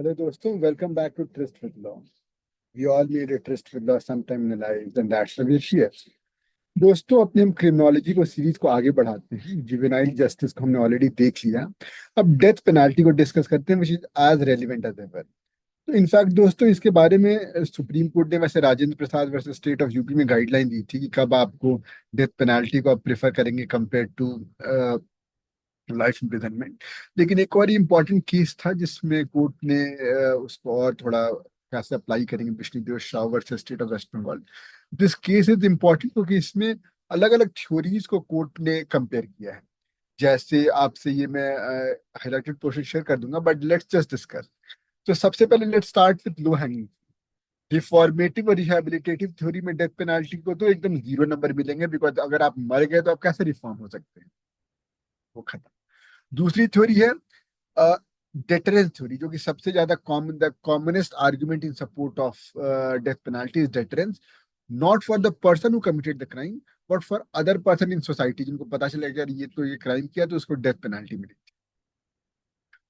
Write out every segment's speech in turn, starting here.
Hello दोस्तों, welcome back to Tryst with Law. We all need a tryst with law sometime in our lives and that's why we're here. दोस्तों, अपने हम criminology को series को आगे बढ़ाते हैं। जुवेनाइल जस्टिस को हमने ऑलरेडी देख लिया। अब डेथ पेनाल्टी को डिस्कस करते हैं, which is as relevant as ever. तो इनफैक्ट दोस्तों, इसके बारे में सुप्रीम कोर्ट ने वैसे Rajendra Prasad versus state of UP में गाइडलाइन दी थी कि कब आपको डेथ पेनाल्टी को आप प्रेफर करेंगे कंपेयर टू लाइफ इम्प्रिजनमेंट। लेकिन एक और इम्पोर्टेंट केस था जिसमें कोर्ट ने उसको और थोड़ा कैसे अप्लाई करेंगे, Vishnudev Shah versus state of West Bengal. This case is important क्योंकि इसमें अलग अलग थ्योरीज को कोर्ट ने कंपेयर किया है। जैसे आपसे ये मैं हाईलाइटेड पोर्शन शेयर कर दूंगा, बट लेट्स जस्ट डिस्कस। तो सबसे पहले let's start with low hanging. Reformative और रिहैबिलिटेटिव थ्योरी में डेथ पेनाल्टी को तो एकदम 0 नंबर मिलेंगे, बिकॉज अगर आप मर गए तो आप कैसे रिफॉर्म हो सकते हैं, वो खत्म। दूसरी थ्योरी है डेटरेंस थ्योरी, जो कि सबसे ज्यादा common, the commonest argument in support of death penalty is deterrence, not for the person who committed the crime but for other person in society, जिनको पता चलेगा यार ये तो ये क्राइम किया तो उसको डेथ पेनाल्टी मिलेगी।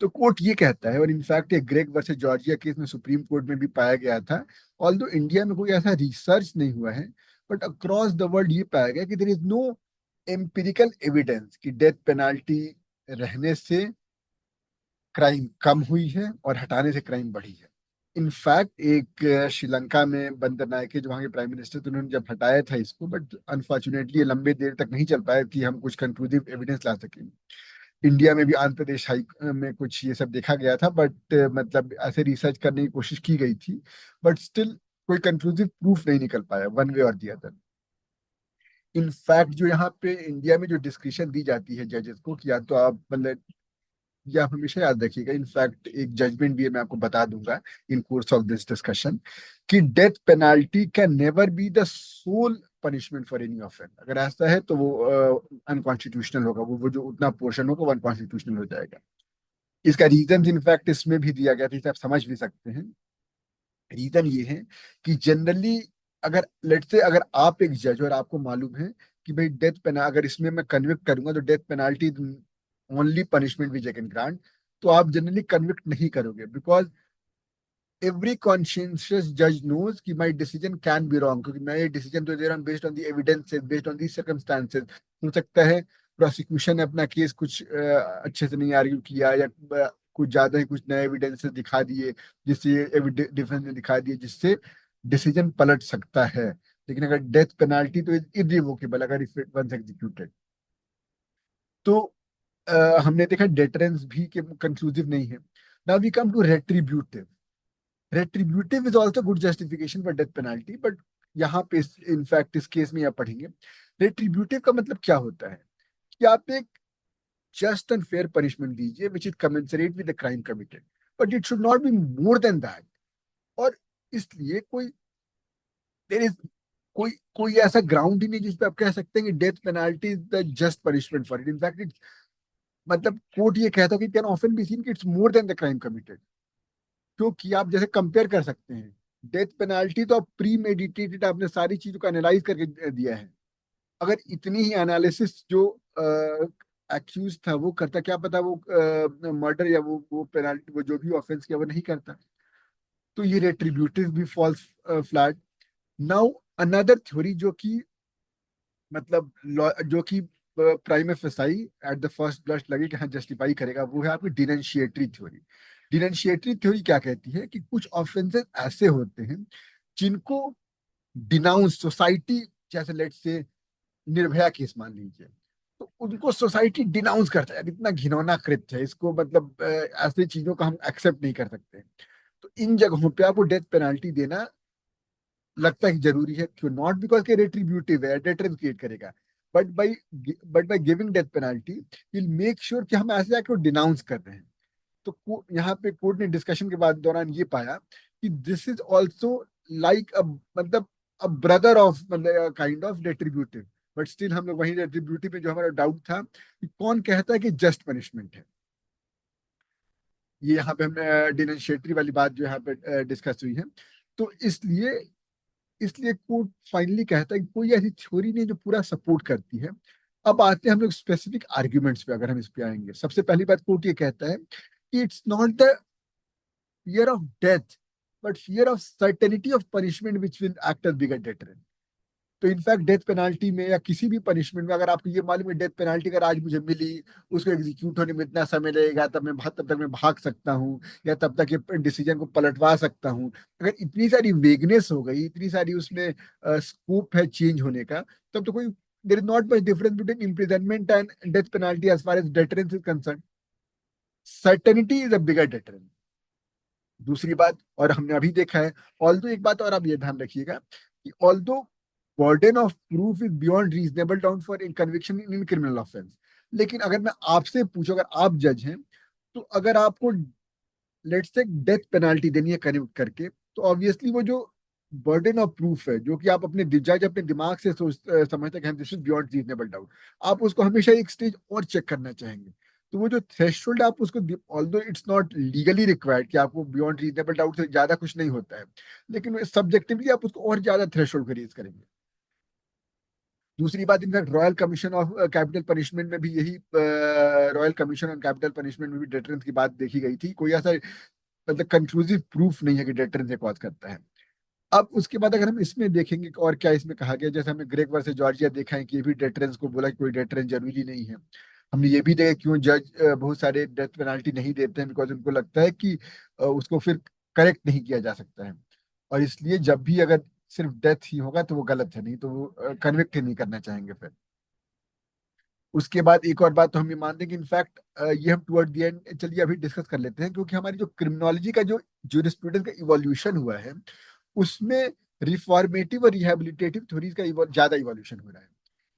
तो कोर्ट ये कहता है, और इनफैक्ट ये ग्रेग वर्सेस जॉर्जिया केस में सुप्रीम कोर्ट में भी पाया गया था, ऑल्दो इंडिया में कोई ऐसा रिसर्च नहीं हुआ है, बट अक्रॉस द वर्ल्ड ये पाया गया कि there is no empirical evidence कि डेथ पेनाल्टी रहने से क्राइम कम हुई है और हटाने से क्राइम बढ़ी है। इनफैक्ट एक श्रीलंका में बंदर नायके जो वहाँ के प्राइम मिनिस्टर थे, उन्होंने जब हटाया था इसको, बट अनफॉर्चुनेटली ये लंबे देर तक नहीं चल पाया कि हम कुछ कंक्लूसिव एविडेंस ला सकें। इंडिया में भी आंध्र प्रदेश हाई में कुछ ये सब देखा गया था, बट मतलब ऐसे रिसर्च करने की कोशिश की गई थी, बट स्टिल कोई कंक्लूसिव प्रूफ नहीं निकल पाया वन वे और दी अदर। इनफैक्ट जो यहाँ पे इंडिया में जो डिस्क्रिप्शन दी जाती है जजेस को कि या तो आप मतलब, ये आप हमेशा याद रखिएगा, इनफैक्ट एक जजमेंट भी है, मैं आपको बता दूंगा in course of this discussion, कि death penalty can never be the sole punishment for any offence. अगर ऐसा है तो वो अनकॉन्स्टिट्यूशनल होगा, वो जो उतना पोर्शन होगा वो अनकॉन्स्टिट्यूशनल हो जाएगा। इसका रीजन इनफैक्ट इसमें भी दिया गया था, इसे आप समझ भी सकते हैं। रीजन ये है कि जनरली अगर लेट से अगर आप एक जज और आपको मालूम है कि भाई डेथ पेना अगर इसमें मैं कन्विक्ट करूंगा तो death penalty only punishment which I can grant, तो आप जनरली कन्विक्ट नहीं करोगे, बिकॉज एवरी कॉन्शियस जज नोज कि my decision can be wrong, क्योंकि मैं ये डिसीजन तो दे रहा हूँ based on the evidences, based on the circumstances. हो सकता है प्रोसिक्यूशन ने अपना केस कुछ अच्छे से नहीं आर्ग्यू किया, या कुछ ज्यादा ही कुछ नए एविडेंसेस दिखा दिए, जिससे डिफेंस ने दिखा दिए, जिससे डिसीजन पलट सकता है। लेकिन अगर डेथ पेनाल्टी तो इरिवोकेबल, अगर इफ इट वंस एग्जीक्यूटेड। तो हमने देखा डेटरेंस भी के कंक्लूसिव नहीं है। Now we come to retributive. Retributive is also good justification for death penalty, but यहाँ पे इनफैक्ट इस केस में आप पढ़ेंगे रेट्रीब्यूटिव का मतलब क्या होता है, कि आप एक जस्ट एंड फेयर पनिशमेंट दीजिए which is commensurate with the crime committed, but it should not be more than that. और इसलिए कोई देर इज कोई कोई ऐसा ग्राउंड ही नहीं जिसपे आप कह सकते हैं कि death penalty is the just punishment for it. In fact it's मतलब कोर्ट ये कहता है कि कैन ऑफन बी सीन कि it's more than the crime committed. क्योंकि आप जैसे कंपेयर कर सकते हैं, डेथ पेनाल्टी तो आप प्री मेडिटेटेड, आपने सारी चीजों को एनालाइज करके दिया है। अगर इतनी ही एनालिसिस जो एक्यूज था वो करता, क्या पता वो मर्डर या वो पेनाल्टी, वो जो भी ऑफेंस किया वो नहीं करता। तो ये रेट्रीब्यूटिव भी falls flat. Now another theory जो कि मतलब जो कि prima facie at the first blush लगे कि हाँ जस्टिफाई करेगा, वो है आपकी डिनंशिएटरी थ्योरी। डिनंशिएटरी थ्योरी क्या कहती है कि कुछ ऑफेंसेस ऐसे होते हैं जिनको डिनाउंस सोसाइटी, जैसे लेट से निर्भया केस मान लीजिए, तो उनको सोसाइटी डिनाउंस करता है, इतना घिनौना कृत्य है इसको, मतलब ऐसी चीजों को हम एक्सेप्ट नहीं कर सकते। तो इन जगहों पे आपको डेथ पेनाल्टी देना लगता है कि जरूरी है। क्यों? नॉट बिकॉज के रेट्रीब्यूटिव है, डेटरेंस क्रिएट करेगा, but by but by giving death penalty will make sure कि हम ऐसे एक्ट को डिनाउंस कर रहे हैं। तो यहाँ पे कोर्ट ने डिस्कशन के बाद दौरान ये पाया कि दिस इज ऑल्सो लाइक मतलब अ ब्रदर ऑफ मतलब kind of retributive. But still हम लोग वही रेट्रीब्यूटिव में जो हमारा डाउट था कि कौन कहता है कि जस्ट पनिशमेंट है। ये यहाँ पे हम डिनशिएटरी वाली बात जो यहाँ पे डिस्कस हुई है। तो इसलिए इसलिए कोर्ट फाइनली कहता है कि कोई ऐसी थ्योरी नहीं जो पूरा सपोर्ट करती है। अब आते हैं हम लोग स्पेसिफिक आर्ग्यूमेंट्स पे, अगर हम इस पे आएंगे। सबसे पहली बात कोर्ट ये कहता है कि it's not the fear of death, but fear of certainty of punishment which will act as bigger deterrent. तो इनफैक्ट डेथ पेनाल्टी में या किसी भी पनिशमेंट में अगर आपको ये मालूम है डेथ पेनाल्टी अगर आज मुझे मिली, उसको एग्जीक्यूट होने में इतना समय लगेगा, तब तक मैं भाग सकता हूँ या तब तक ये डिसीजन को पलटवा सकता हूँ, अगर इतनी सारी वेगनेस हो गई, इतनी सारी उसमें स्कोप है चेंज होने का, तब तो कोई there is not much difference between imprisonment and death penalty as far as deterrence is concern. Certainty is a bigger deterrence. दूसरी बात, और हमने अभी देखा है, ऑल्दो एक बात और आप ये ध्यान रखिएगा कि although burden of proof is beyond reasonable doubt for in conviction in criminal offence, लेकिन अगर मैं आपसे पूछूं, अगर आप जज हैं, तो अगर आपको लेट्स से डेथ पेनाल्टी देनी है कन्विक्ट करके, तो ऑब्वियसली वो जो बर्डन ऑफ प्रूफ है जो कि आप अपने जज अपने दिमाग से समझते हैं this is beyond reasonable doubt, आप उसको हमेशा एक स्टेज और चेक करना चाहेंगे. तो वो जो थ्रेशोल्ड आप उसको, although it's not legally required कि आपको बियॉन्ड रीजनेबल डाउट से ज्यादा कुछ नहीं होता है, लेकिन सब्जेक्टिवली आप उसको और ज्यादा थ्रेशोल्ड को रेज करेंगे. दूसरी बात, in fact royal commission of capital punishment में भी यही, royal commission on capital punishment में भी डेटरेंस की बात देखी गई थी. कोई ऐसा मतलब कंक्लूसिव प्रूफ नहीं है कि डेटरेंस कॉज करता है. अब उसके बाद अगर हम इसमें देखेंगे कि और क्या इसमें कहा गया, जैसे हमने ग्रेग वर्सेस जॉर्जिया देखा है कि ये भी डेटरेंस को बोला कि कोई डेटरेंस जरूरी नहीं है. हमने ये भी देखा क्यों जज बहुत सारे डेथ पेनाल्टी नहीं देते हैं, बिकॉज उनको लगता है कि उसको फिर करेक्ट नहीं किया जा सकता है, और इसलिए जब भी अगर सिर्फ डेथ ही होगा तो वो गलत है, नहीं तो वो कन्विक्ट ही नहीं करना चाहेंगे फिर. उसके बाद एक और बात तो हम ये मानते हैं कि इनफैक्ट ये हम टुवर्ड द एंड चलिए अभी डिस्कस कर लेते हैं, क्योंकि हमारी जो क्रिमिनोलॉजी का जो जूरिस्प्रूडेंस का इवोल्यूशन हुआ है, उसमें रिफॉर्मेटिव और रिहेबिलिटेटिव थ्योरीज का ज्यादा इवोल्यूशन हो रहा है.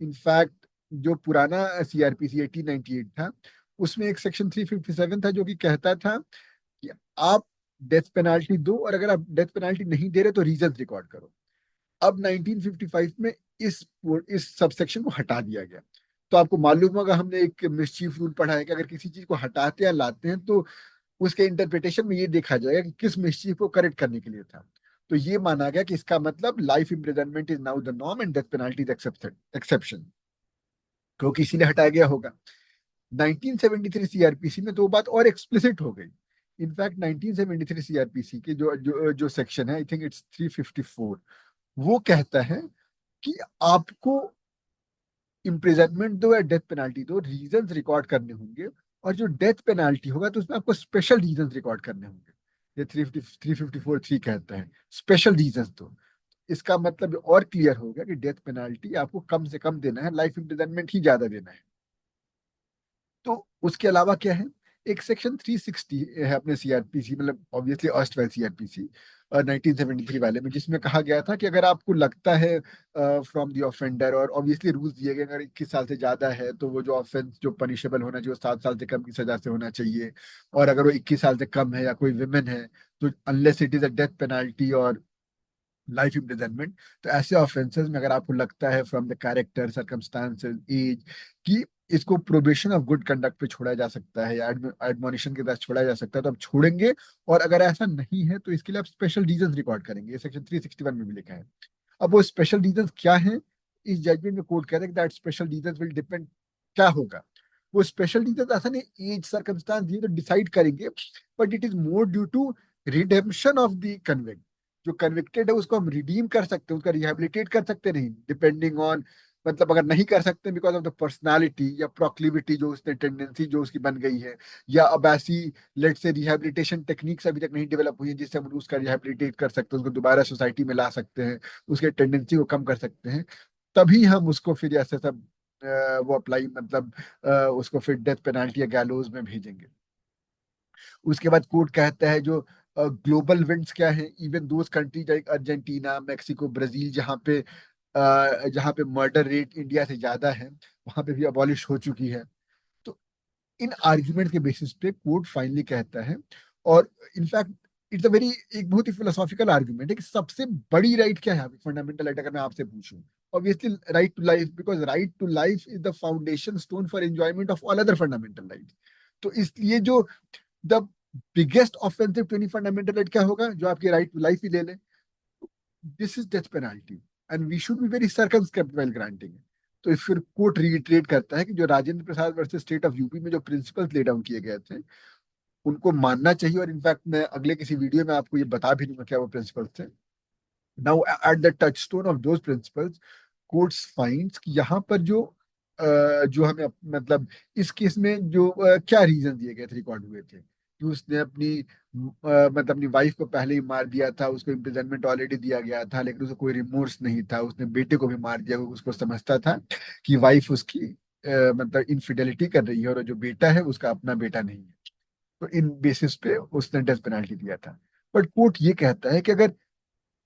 इनफैक्ट जो पुराना सीआरपीसी 1898 था, उसमें एक सेक्शन 357 था जो कि कहता था कि आप डेथ पेनाल्टी दो, और अगर आप डेथ पेनाल्टी नहीं दे रहे तो रीजन रिकॉर्ड करो. अब 1955 में इस सबसेक्शन को हटा दिया गया. तो आपको मालूम होगा, हमने एक मिसचीफ रूल पढ़ा है कि अगर किसी चीज को हटाते या लाते हैं तो उसके इंटरप्रिटेशन में ये देखा जाएगा कि किस मिसचीफ को करेक्ट करने के लिए था. तो ये माना गया कि इसका मतलब life imprisonment is now the norm and death penalty is exception, क्योंकि इसीलिए हटाया गया होगा. 1973 सीआरपीसी में तो वो बात और एक्सप्लिसिट हो गई. इनफैक्ट 1973 सीआरपीसी के जो सेक्शन है, आई थिंक इट्स 354, वो कहता है कि आपको इम्प्रिजनमेंट दो या डेथ पेनाल्टी दो, रीजंस रिकॉर्ड करने होंगे, और जो डेथ पेनाल्टी होगा तो उसमें आपको स्पेशल रीजंस रिकॉर्ड करने होंगे. ये 354(3) कहता है स्पेशल रीजंस दो. इसका मतलब और क्लियर हो गया कि डेथ पेनाल्टी आपको कम से कम देना है, लाइफ इम्प्रिजनमेंट ही ज्यादा देना है. तो उसके अलावा क्या है, एक सेक्शन 360 है अपने सीआरपीसी, मतलब ऑब्वियसली ऑस्ट वेल सीआरपीसी 1973 वाले में, जिसमें कहा गया था कि अगर आपको लगता है फ्रॉम द ऑफेंडर, और ऑब्वियसली रूल्स दिए गए, अगर 21 साल से ज्यादा है तो वो जो ऑफेंस जो पनिशेबल होना चाहिए वो 7 साल से कम की सजा से होना चाहिए, और अगर वो 21 साल से कम है या कोई विमेन है, तो unless it is a death penalty और लाइफ इम्प्रिजनमेंट, तो ऐसे ऑफेंसेस में अगर आपको लगता है from the character circumstances as कि इसको प्रोबेशन ऑफ गुड कंडक्ट पे छोड़ा जा सकता है या एडमोनिशन के तहत छोड़ा जा सकता है, तो आप छोड़ेंगे. और अगर ऐसा नहीं है तो इसके लिए आप स्पेशल रीजन रिकॉर्ड करेंगे, ये सेक्शन 361 में भी लिखा है. अब वो स्पेशल रीजन क्या है, इस जजमेंट में कोर्ट कहता है कि that special reason will depend, क्या होगा वो स्पेशल रीजन, ऐसा नहीं एज सर्कमस्टांस ये तो डिसाइड करेंगे, but it is more due to redemption of the convict. जो कन्विक्टेड है उसको हम रिडीम कर सकते हैं, उसका रिहेबिलिटेट कर सकते नहीं, डिपेंडिंग ऑन, मतलब अगर नहीं कर सकते बिकॉज ऑफ द पर्सनालिटी या प्रोक्लिविटी जो उसने टेंडेंसी जो उसकी बन गई है, या अब ऐसी लेट से रिहेबिलिटेशन टेक्निक्स अभी तक नहीं डेवलप हुई है जिससे हम उसका रिहेबिलिटेट कर सकते हैं, उसको दोबारा सोसाइटी में ला सकते हैं, उसके टेंडेंसी को कम कर सकते हैं, तभी हम उसको फिर ऐसे सब वो अप्लाई, मतलब उसको फिर डेथ पेनाल्टी या गैलोज में भेजेंगे. उसके बाद कोर्ट कहता है जो ग्लोबल विंड्स क्या है, even those countries like Argentina, Mexico, Brazil, जहाँ पे मर्डर रेट इंडिया से ज्यादा है, वहां पे भी अबॉलिश हो चुकी है. तो इन आर्ग्यूमेंट के बेसिस पे कोर्ट फाइनली कहता है, और इनफैक्ट इट्स अ वेरी, एक बहुत ही फिलोसॉफिकल आर्ग्यूमेंट है कि सबसे बड़ी राइट क्या है फंडामेंटल राइट, अगर मैं आपसे पूछूं, obviously right to life, because right to life is the foundation stone for enjoyment of all other fundamental rights. तो इसलिए जो the biggest offensive to any fundamental right क्या होगा, जो आपकी राइट टू लाइफ ही ले ले. This is death penalty and we should be very circumspect while granting. तो फिर कोर्ट रिट्रेट करता है कि जो Rajendra Prasad versus state of UP में जो प्रिंसिपल्स ले डाउन किए गए थे, उनको मानना चाहिए। और इनफैक्ट मैं अगले किसी वीडियो में आपको ये बता भी दूंगा क्या वो प्रिंसिपल्स थे। Now at the touchstone of those principles, courts finds कि यहाँ पर जो हमें मतलब इस केस में जो क्या रीजन दिए गए थे, रिकॉर्ड हुए थे कि उसने मतलब अपनी वाइफ को पहले ही मार दिया था, उसको इम्प्रिजनमेंट ऑलरेडी दिया गया था, लेकिन उसे कोई रिमोर्स नहीं था, उसने बेटे को भी मार दिया क्योंकि उसको समझता था कि वाइफ उसकी मतलब इनफिडेलिटी कर रही है और जो बेटा है उसका अपना बेटा नहीं है। तो इन बेसिस पे उसने डेथ पेनाल्टी दिया था। बट कोर्ट ये कहता है कि अगर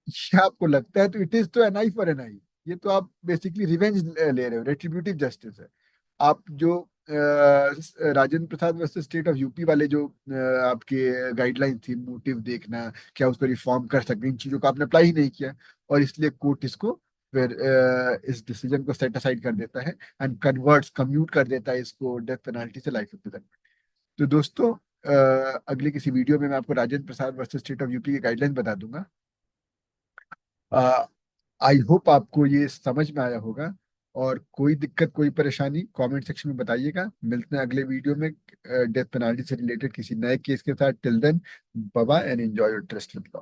ये आपको लगता है तो इट इज तो एन आई फॉर एन आई, ये तो आप बेसिकली रिवेंज ले रहे हो, रेट्रिब्यूटिव जस्टिस है। आप जो Rajendra Prasad versus state of UP वाले जो आपके गाइडलाइन थी, मोटिव देखना, क्या उसको रिफॉर्म कर सकते हैं, इन चीजों को आपने अप्लाई ही नहीं किया। और इसलिए कोर्ट इसको फिर इस डिसीजन को सेट असाइड कर देता है एंड कन्वर्ट्स कम्यूट कर देता है इसको डेथ पेनाल्टी से लाइफ इम्प्रिजनमेंट। तो दोस्तों अगले किसी वीडियो में मैं आपको Rajendra Prasad versus state of UP के गाइडलाइन बता दूंगा। आई होप आपको ये समझ में आया होगा। और कोई दिक्कत कोई परेशानी कमेंट सेक्शन में बताइएगा। मिलते हैं अगले वीडियो में डेथ पेनाल्टी से रिलेटेड किसी नए केस के साथ। Till then, bye bye and enjoy your trust with law.